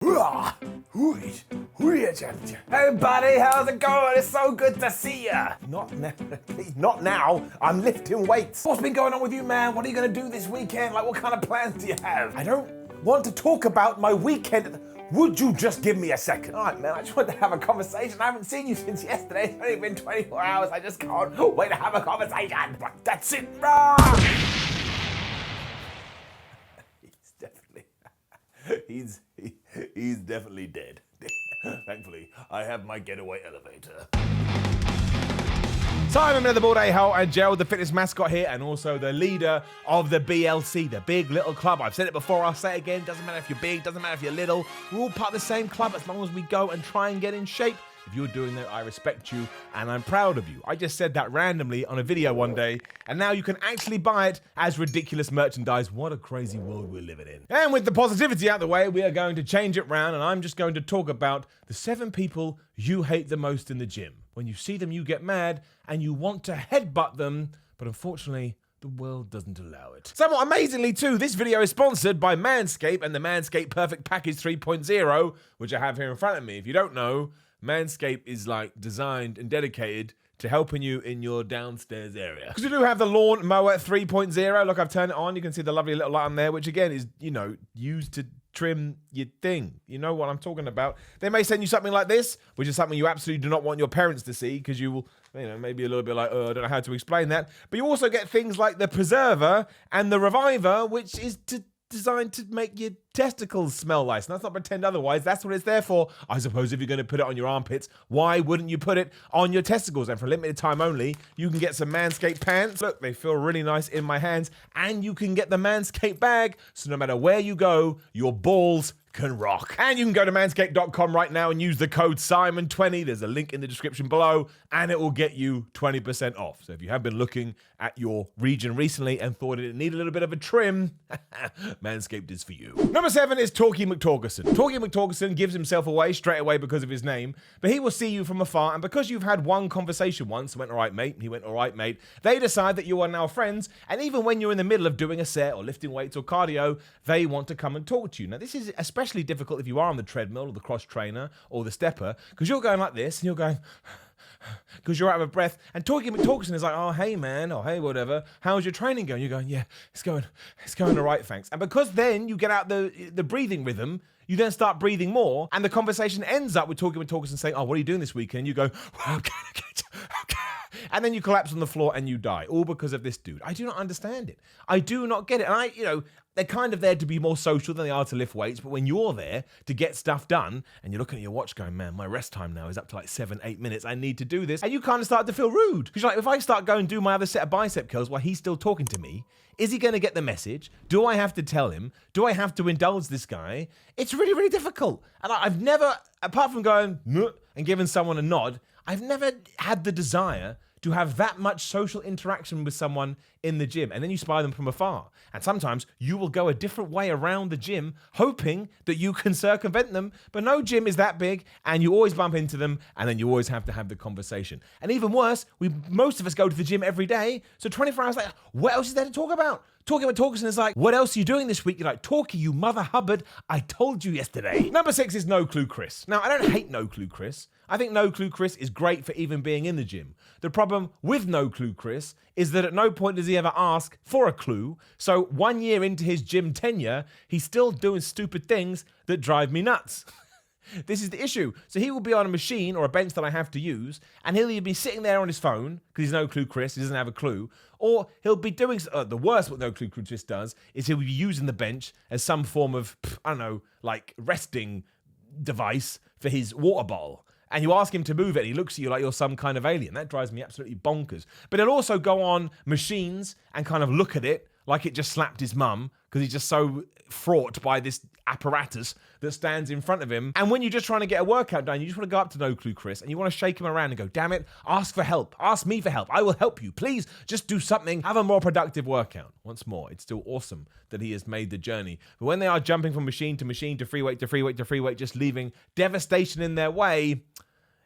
Hey buddy, how's it going? It's so good to see ya. Not now. I'm lifting weights. What's been going on with you, man? What are you gonna do this weekend? Like, what kind of plans do you have? I don't want to talk about my weekend. Would you just give me a second? All right, man, I just wanted to have a conversation. I haven't seen you since yesterday. It's only been 24 hours. I just can't wait to have a conversation. That's it. He's definitely dead. Thankfully, I have my getaway elevator. Simon of the Bald A-Hole and Gerald, the fitness mascot here, and also the leader of the BLC, the Big Little Club. I've said it before, I'll say it again. Doesn't matter if you're big, doesn't matter if you're little. We're all part of the same club as long as we go and try and get in shape. If you're doing that, I respect you and I'm proud of you. I just said that randomly on a video one day, and now you can actually buy it as ridiculous merchandise. What a crazy world we're living in. And with the positivity out of the way, we are going to change it round, and I'm just going to talk about the 7 people you hate the most in the gym. When you see them, you get mad and you want to headbutt them, but unfortunately, the world doesn't allow it. Somewhat amazingly too, this video is sponsored by Manscaped and the Manscaped Perfect Package 3.0, which I have here in front of me. If you don't know, Manscaped is like designed and dedicated to helping you in your downstairs area. Because we do have the Lawn Mower 3.0. Look, I've turned it on. You can see the lovely little light on there, which again is, used to trim your thing. You know what I'm talking about. They may send you something like this, which is something you absolutely do not want your parents to see, because you will, maybe a little bit like, I don't know how to explain that. But you also get things like the Preserver and the Reviver, which is designed to make your testicles smell nice. Let's not pretend otherwise. That's what it's there for. I suppose if you're going to put it on your armpits, why wouldn't you put it on your testicles? And for a limited time only, you can get some Manscaped pants. Look, they feel really nice in my hands. And you can get the Manscaped bag, so no matter where you go, your balls can rock. And you can go to manscaped.com right now and use the code SIMON20. There's a link in the description below, and it will get you 20% off. So if you have been looking at your region recently and thought it needed a little bit of a trim, Manscaped is for you. Number 7 is TALKY McTalkison. TALKY McTalkison gives himself away straight away because of his name, but he will see you from afar, and because you've had one conversation once, went all right, mate, he went all right, mate, they decide that you are now friends, and even when you're in the middle of doing a set or lifting weights or cardio, they want to come and talk to you. Now, this is especially difficult if you are on the treadmill or the cross trainer or the stepper, because you're going like this and you're going because you're out of breath, and TALKY McTalkison is like, oh hey man, or hey whatever, how's your training going? You're going, yeah, it's going all right, thanks. And because then you get out the breathing rhythm, you then start breathing more, and the conversation ends up with TALKY McTalkison saying, oh, what are you doing this weekend? You go, well, okay. And then you collapse on the floor and you die, all because of this dude. I do not understand it. I do not get it. And they're kind of there to be more social than they are to lift weights, but when you're there to get stuff done and you're looking at your watch going, man, my rest time now is up to like 7-8 minutes. I need to do this. And you kind of start to feel rude. Because you're like, if I start going and do my other set of bicep curls while he's still talking to me, is he going to get the message? Do I have to tell him? Do I have to indulge this guy? It's really, really difficult. And I've never, apart from going and giving someone a nod, I've never had the desire to have that much social interaction with someone in the gym, and then you spy them from afar. And sometimes you will go a different way around the gym, hoping that you can circumvent them, but no gym is that big, and you always bump into them, and then you always have to have the conversation. And even worse, most of us go to the gym every day, so 24 hours later, what else is there to talk about? TALKY McTalkison is like, what else are you doing this week? You're like, TALKY, you mother Hubbard, I told you yesterday. Number 6 is No Clue Chris. Now, I don't hate No Clue Chris. I think No Clue Chris is great for even being in the gym. The problem with No Clue Chris is that at no point does he ever ask for a clue. So 1 year into his gym tenure, he's still doing stupid things that drive me nuts. This is the issue. So he will be on a machine or a bench that I have to use, and he'll either be sitting there on his phone, because he's No Clue Chris, he doesn't have a clue, or he'll be doing, the worst what No Clue Chris does, is he'll be using the bench as some form of, like resting device for his water bottle. And you ask him to move it, and he looks at you like you're some kind of alien. That drives me absolutely bonkers. But he'll also go on machines and kind of look at it like it just slapped his mum, because he's just so fraught by this apparatus that stands in front of him. And when you're just trying to get a workout done, you just want to go up to No Clue Chris and you want to shake him around and go, damn it, ask for help. Ask me for help. I will help you. Please just do something. Have a more productive workout. Once more, it's still awesome that he has made the journey. But when they are jumping from machine to machine to free weight to free weight to free weight, just leaving devastation in their way,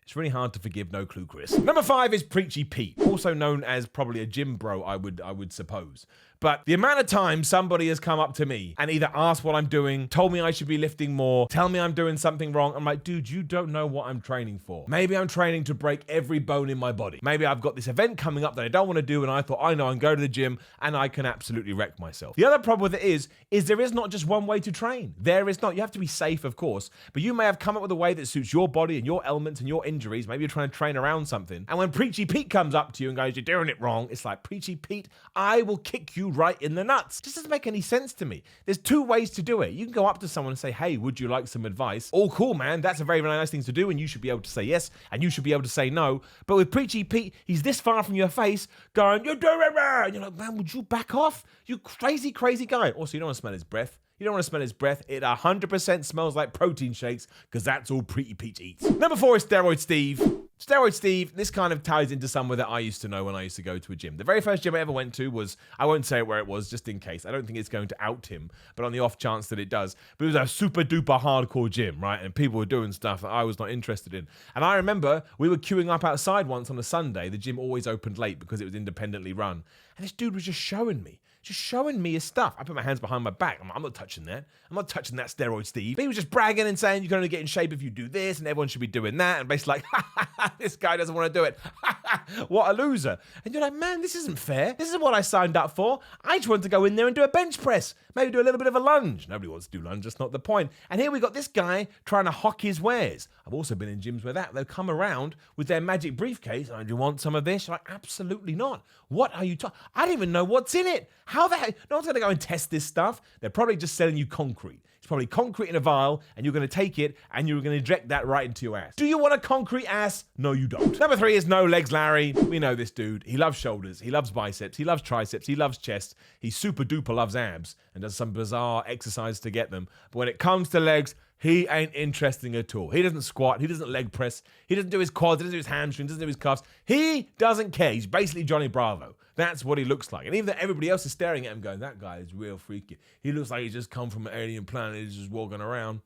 it's really hard to forgive No Clue Chris. Number 5 is Preachy Pete, also known as probably a gym bro, I would suppose. but the amount of time somebody has come up to me and either asked what I'm doing, told me I should be lifting more, tell me I'm doing something wrong. I'm like, dude, you don't know what I'm training for. Maybe I'm training to break every bone in my body. Maybe I've got this event coming up that I don't want to do, and I thought, I know, I can go to the gym and I can absolutely wreck myself. The other problem with it is there is not just one way to train. There is not. You have to be safe, of course, but you may have come up with a way that suits your body and your elements and your injuries. Maybe you're trying to train around something. And when Preachy Pete comes up to you and goes, you're doing it wrong, it's like, Preachy Pete, I will kick you right in the nuts. It just doesn't make any sense to me. There's two ways to do it. You can go up to someone and say, hey, would you like some advice? All cool, man. That's a very, very nice thing to do, and you should be able to say yes, and you should be able to say no. But with Preachy Pete, he's this far from your face going, you're doing it wrong. And you're like, man, would you back off? You crazy, crazy guy. Also, you don't want to smell his breath. You don't want to smell his breath. It 100% smells like protein shakes because that's all Preachy Pete eats. Number 4 is Steroid Steve. Steroid Steve, this kind of ties into somewhere that I used to know when I used to go to a gym. The very first gym I ever went to was, I won't say where it was just in case. I don't think it's going to out him, but on the off chance that it does. But it was a super duper hardcore gym, right? And people were doing stuff that I was not interested in. And I remember we were queuing up outside once on a Sunday. The gym always opened late because it was independently run. And this dude was just showing me his stuff. I put my hands behind my back. I'm not touching that. I'm not touching that Steroid Steve. He was just bragging and saying you can only get in shape if you do this and everyone should be doing that. And basically like, this guy doesn't want to do it. What a loser. And you're like, man, this isn't fair. This isn't what I signed up for. I just want to go in there and do a bench press. Maybe do a little bit of a lunge. Nobody wants to do lunge. That's not the point. And here we got this guy trying to hock his wares. I've also been in gyms where they'll come around with their magic briefcase. Oh, do you want some of this? You're like, absolutely not. What are you talking? I don't even know what's in it. How the heck? No one's going to go and test this stuff. They're probably just selling you concrete. It's probably concrete in a vial, and you're going to take it, and you're going to inject that right into your ass. Do you want a concrete ass? No, you don't. Number 3 is No Legs Larry. We know this dude. He loves shoulders. He loves biceps. He loves triceps. He loves chest. He super duper loves abs and does some bizarre exercise to get them. But when it comes to legs, he ain't interesting at all. He doesn't squat. He doesn't leg press. He doesn't do his quads. He doesn't do his hamstrings. He doesn't do his calves. He doesn't care. He's basically Johnny Bravo. That's what he looks like. And even though everybody else is staring at him going, that guy is real freaky. He looks like he's just come from an alien planet. He's just walking around.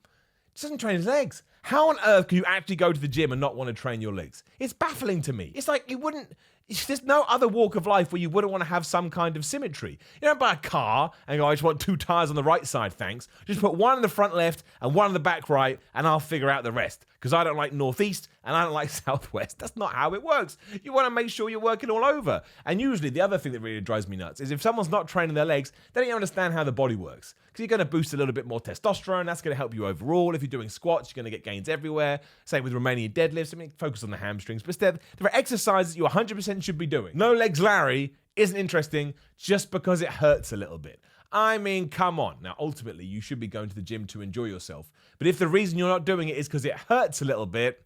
He doesn't train his legs. How on earth can you actually go to the gym and not want to train your legs? It's baffling to me. It's like you wouldn't... There's no other walk of life where you wouldn't want to have some kind of symmetry. You don't buy a car and go, I just want 2 tires on the right side, thanks. Just put one in the front left and one in the back right, and I'll figure out the rest. Because I don't like northeast and I don't like southwest. That's not how it works. You want to make sure you're working all over. And usually the other thing that really drives me nuts is if someone's not training their legs, they don't understand how the body works. Because you're going to boost a little bit more testosterone. That's going to help you overall. If you're doing squats, you're going to get gains everywhere. Same with Romanian deadlifts. I mean, focus on the hamstrings. But instead, there are exercises you 100% should be doing. No Legs Larry isn't interesting just because it hurts a little bit. I mean, come on. Now, ultimately, you should be going to the gym to enjoy yourself. But if the reason you're not doing it is because it hurts a little bit,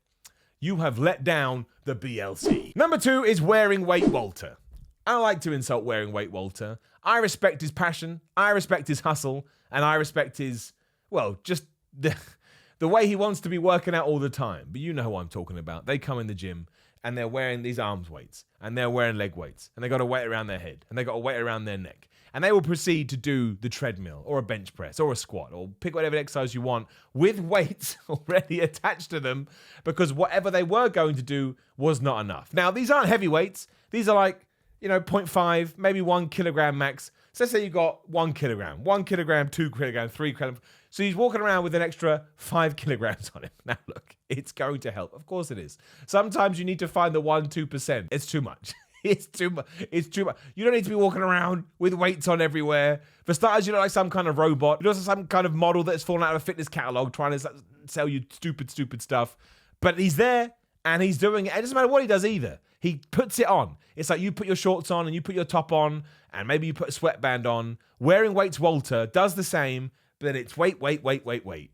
you have let down the BLC. Number 2 is Wearing Weight Walter. I don't like to insult Wearing Weight Walter. I respect his passion, I respect his hustle, and I respect his, well, just the way he wants to be working out all the time. But you know who I'm talking about. They come in the gym and they're wearing these arms weights and they're wearing leg weights and they got a weight around their head and they got a weight around their neck. And they will proceed to do the treadmill or a bench press or a squat or pick whatever exercise you want with weights already attached to them because whatever they were going to do was not enough. Now, these aren't heavy weights. These are like, 0.5, maybe 1 kilogram max. So let's say you got 1 kilogram, 1 kilogram, 2 kilograms, 3 kilograms. So he's walking around with an extra 5 kilograms on him. Now, look, it's going to help. Of course it is. Sometimes you need to find the 1-2%. It's too much. It's too much. It's too much. You don't need to be walking around with weights on everywhere. For starters, you look like some kind of robot. You're also some kind of model that's fallen out of a fitness catalog trying to sell you stupid stuff. But he's there and he's doing it. It doesn't matter what he does either. He puts it on. It's like you put your shorts on and you put your top on and maybe you put a sweatband on. Wearing Weights Walter does the same, but it's wait. It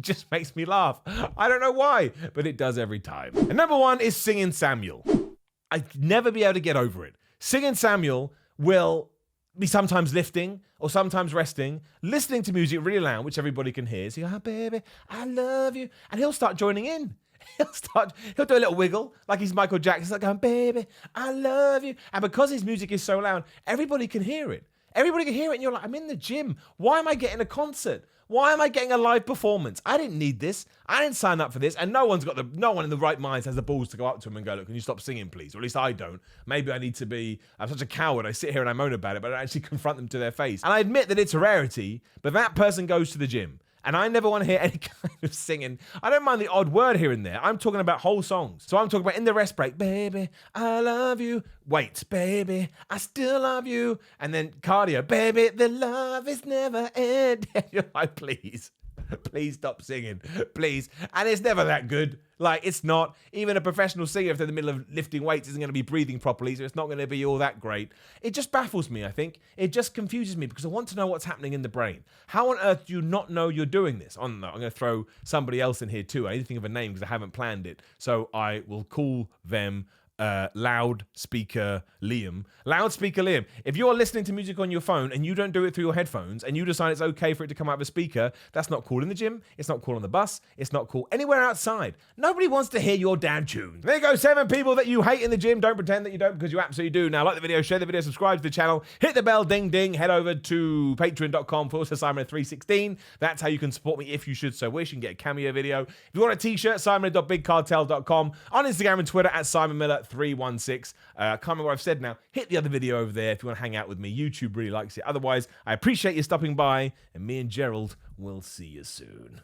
just makes me laugh. I don't know why, but it does every time. And number 1 is Singing Samuel. I'd never be able to get over it. Singing Samuel will be sometimes lifting or sometimes resting, listening to music really loud, which everybody can hear. So you go, oh, baby, I love you. And he'll start joining in. He'll do a little wiggle like he's Michael Jackson. He's like going, baby, I love you. And because his music is so loud, everybody can hear it. Everybody can hear it. And you're like, I'm in the gym. Why am I getting a concert? Why am I getting a live performance? I didn't need this. I didn't sign up for this. And no one in the right mind has the balls to go up to him and go, look, can you stop singing, please? Or at least I don't. Maybe I need to be, I'm such a coward. I sit here and I moan about it, but I don't actually confront them to their face. And I admit that it's a rarity, but that person goes to the gym. And I never want to hear any kind of singing. I don't mind the odd word here and there. I'm talking about whole songs. So I'm talking about in the rest break, baby, I love you. Wait, baby, I still love you. And then cardio, baby, the love is never ending. You're like, please stop singing, please. And it's never that good. Like, it's not. Even a professional singer, if they're in the middle of lifting weights, isn't going to be breathing properly, so it's not going to be all that great. It just baffles me, I think. It just confuses me because I want to know what's happening in the brain. How on earth do you not know you're doing this? I'm going to throw somebody else in here too. I need to think of a name because I haven't planned it. So I will call them Loudspeaker Liam. Loudspeaker Liam. If you're listening to music on your phone and you don't do it through your headphones and you decide it's okay for it to come out of a speaker, that's not cool in the gym. It's not cool on the bus. It's not cool anywhere outside. Nobody wants to hear your damn tunes. There you go. 7 people that you hate in the gym. Don't pretend that you don't, because you absolutely do. Now, like the video, share the video, subscribe to the channel, hit the bell, ding, ding. Head over to patreon.com/Simon316. That's how you can support me if you should so wish and get a cameo video. If you want a t-shirt, simon.bigcartel.com. On Instagram and Twitter at SimonMiller316. I can't remember what I've said now. Hit the other video over there if you want to hang out with me. YouTube really likes it. Otherwise, I appreciate you stopping by, and me and Gerald will see you soon.